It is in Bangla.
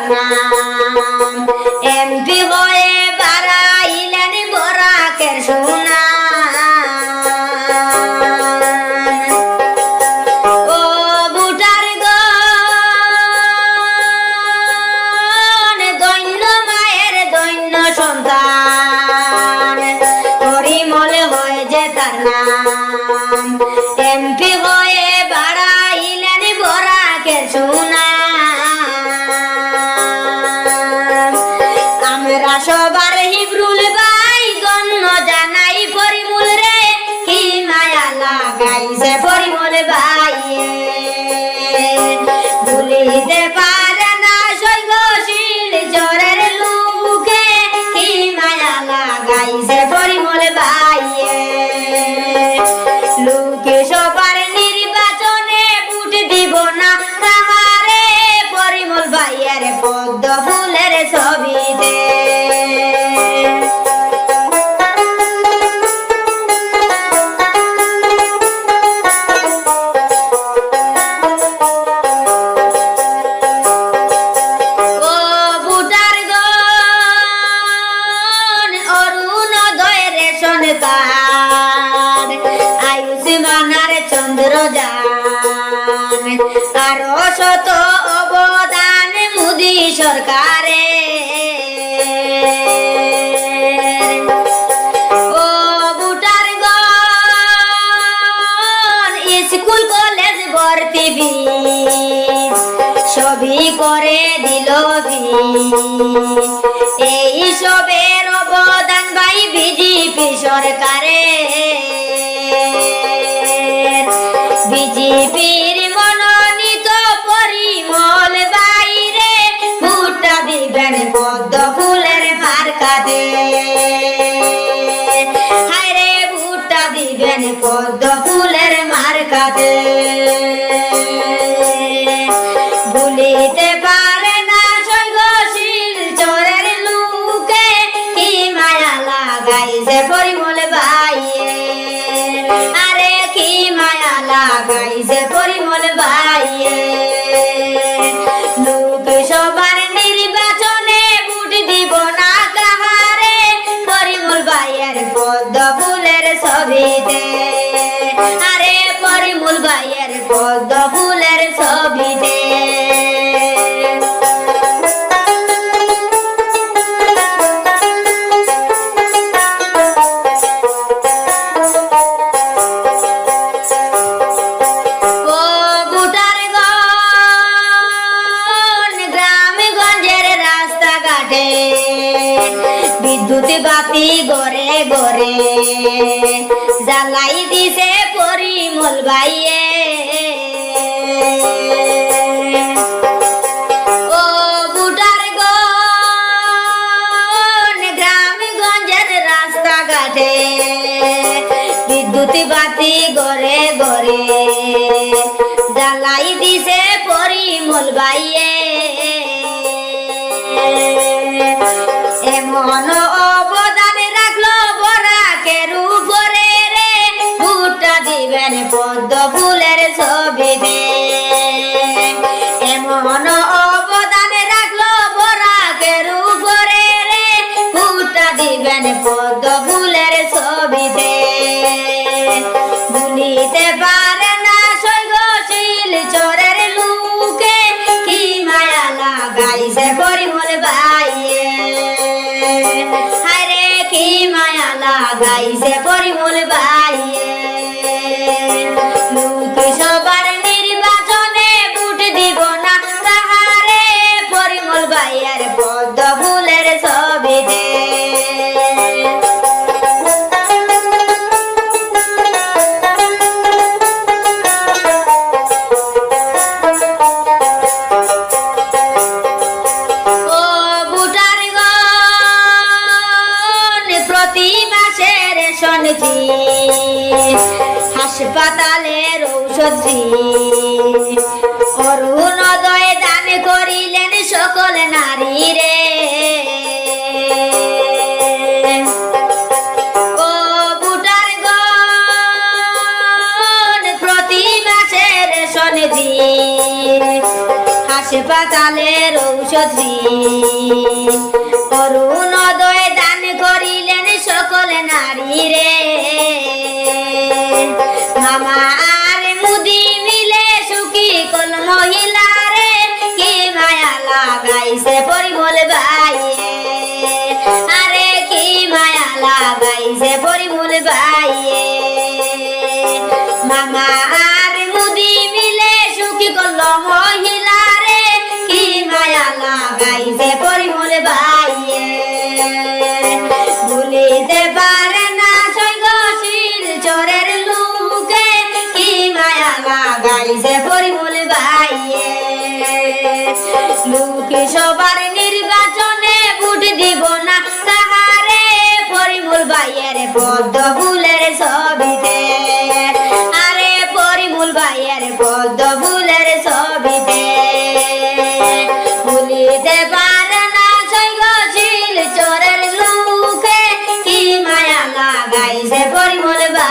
তার নাম এমপি হয়ে বাড়াইলেন বরাকের সুনাম ও বুটার গণ দৈন্য মায়ের দৈন্য সন্তান পরিমল হয়ে যে তার নাম এমপি হয়ে বাড়াইলেন বরাকের সুনাম আমরা সবার হিবরুল ভাই গণ্য জানাই পরিমল রে কি মায়া লাগাইছে পরিমল ভাই ভুলিতে পারে না সৈগশীল চরের লোকে কি মায়া লাগাইছে পরিমল ভাই লোকে সবার নির্বাচনে ভোট দিব না তাহারে পরিমল ভাইয়ের পদ্ম ফুলের ছবিতে ও বুটার গণ অরুণোদয়ের সন্তান আয়ুষ্মানার চন্দ্রযান আরো শত অবদান মোদী সরকারের ও বুটার গণ স্কুল কলেজ ভর্তি ফিস সবই করে দিল ফিস এই সবের অবদান ভাই বিজেপি সরকারের বিজেপির মনোনীত পরিমল বাইরে ভোটটা দিবেন পদ্ম ফুলের মার্কাতে হায়রে ভোটটা দিবেন পদ্ম ফুলের মার্কাতে ভুলিতে পারে না সৈগশীল চরের লোকে কি মায়া লাগাইছে পরিমল ভাই আরে কি মায়া লাগাইছে পরিমল ভাই লোক সবার নির্বাচনে ভোট দিব না কাহারে পরিমল ভাইয়ের পদ্ম ফুলের ছবিতে আরে পরিমল ভাইয়ের পদ্ম ফুলের ছবিতে ও বুটার গণ গ্রামে গঞ্জের রাস্তাঘাটে বিদ্যুৎ বাতি গড়ে গড়ে জ্বালাই দিছে পরিমল ভাইয়ে ও বুটার গণ গ্রামে গঞ্জের রাস্তাঘাটে বিদ্যুৎ বাতি গড়ে গড়ে জ্বালাই দিছে পরিমল ভাইয়ে এমন অবদান রাখলো বরাকের উপরে রে ভোটটা দিবেন পদ্ম ফুলের ছবিতে এমন অবদান রাখলো বরাকের উপরে রে ভোটটা দিবেন পদ্ম ফুলের ছবিতে ভুলিতে পারে না সৈগশীল চরের লোকে কি মায়া লাগাইছে পরিমল ভাই হায়রে কি মায়া লাগাইছে পরিমল ভাই লোক সবার নির্বাচনে ভোট দিব না তাহারে পরিমল ভাইয়ের পদ্ম ফুলের ছবিতে ও বুটার গণ প্রতি মাসে রেশন হাসপাতালের ঔষধ অরুণোদয় দান করিলেন সকল নারী রে ও বুটার গণ প্রতি মাসে রেশন হাসপাতাল পাতালের ঔষধ অরুণোদয় দান করিলেন সকল নারী রে মামা আর মুদি মিলে সুখী কোন মহিলা রে কি মায়া লাগাইছে পরিমল ভাইয়ে আরে কি মায়া লাগাইছে পরিমল ভাইয়ে মামা আর মুদি মিলে সুখী কোন মহিলা রে কি মায়া লাগাইছে পরিমল ভাইয়ে ভুলিতে পারে না সৈগশীল চোরের লোকে কি মায়া লাগাইছে পরিমল ভাইয়ে লোকে সবার নির্বাচনে ভোট দিব না কাহারে পরিমল ভাইয়ের পদ্ম ফুলের ছবিতে আরে পরিমল ভাইয়ের পদ্ম ফুলের ছবিতে ভুলিতে পারে না সৈগশীল চোরের লোকে কি মায়া লাগাইছে পরিমল ভাই